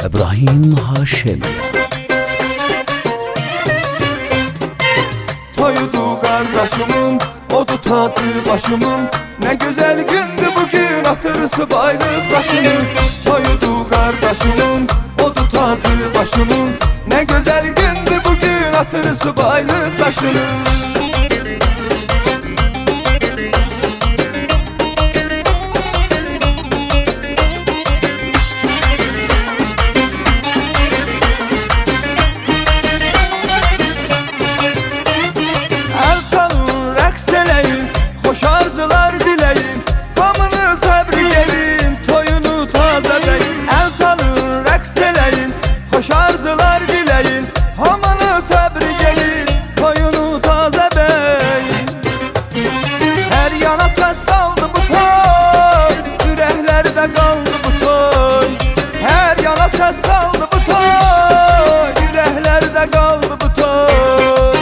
İbrahim Haşim. Toydu kardeşimin, odu tacı başımın. Ne güzel gündü bugün, hatırısı baylık başını. Toydu kardeşimin, odu tacı başımın. Ne güzel gündü bugün, hatırısı baylık başını. Hoş arzular dileyin, hamını sabri gelin, toyunu tazeleyin. El salın, raks eleyin, hoş arzular dileyin, hamını sabri gelin, toyunu tazeleyin. Her yana ses saldı bu toy, yüreklerde kaldı bu toy. Her yana ses saldı bu toy, yüreklerde kaldı bu toy.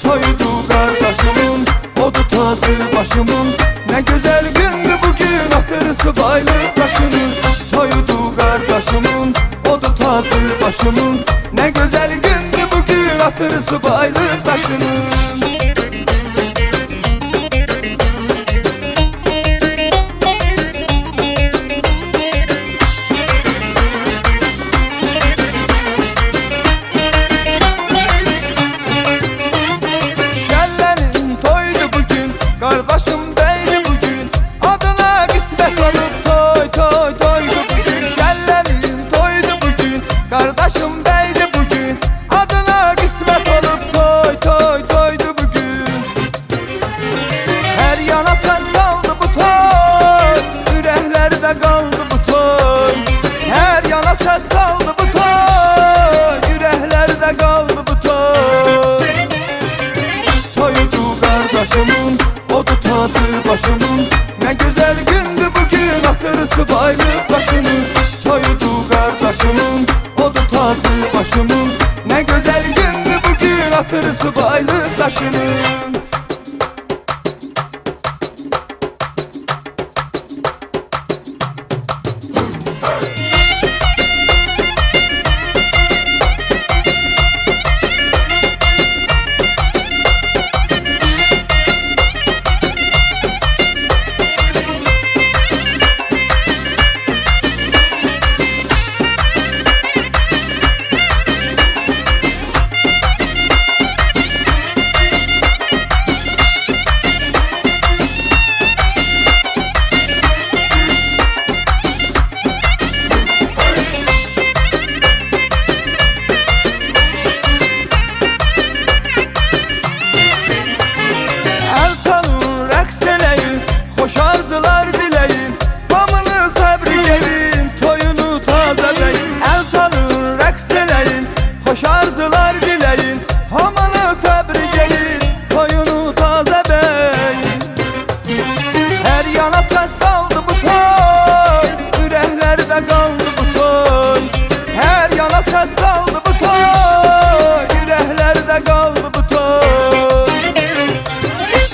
Toydu kardeşimin, odu tacı başımın. Ne güzel gündü bugün, hatırısı baylık başını. Toydu kardeşimin, odu tacı başımın. Ne güzel gündü bugün, hatırısı baylık başını. Kardeşim beyni bugün, adına kısmet olup toy toy toydu bugün. Şellenin toydu bugün, kardeşim beyni bugün, adına kısmet olup toy toy toydu bugün. Her yana sen saldı bu toy, yüreklerde kaldı bu toy. Her yana sen saldı bu toy, yüreklerde kaldı bu toy. Toydu kardeşimin, odu tacı başımın. Ne güzel gündü bugün, hatırısı baylık başını. Toydu kardeşimin, odu tacı başımın. Ne güzel gündü bugün, hatırısı baylık başını. Hoş arzular dileyin, hamını sabri gelin, toyunu tazeleyin. El salın, raks eleyin, hoş arzular dileyin, hamını sabri gelin, toyunu tazeleyin. Her yana ses saldı bu toy, yüreklerde kaldı bu toy. Her yana ses saldı bu toy, yüreklerde kaldı bu toy.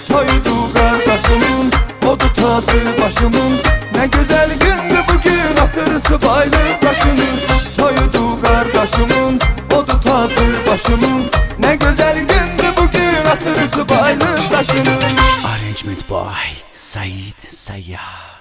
Toydu kardeşimin, odu tacı başımın. Ne güzel gündü bugün, hatırısı baylık başını. Toydu kardeşimin, odu tacı başımın. Ne güzel gündü bugün, hatırısı baylık başını. Arrangement by Said Sayyar.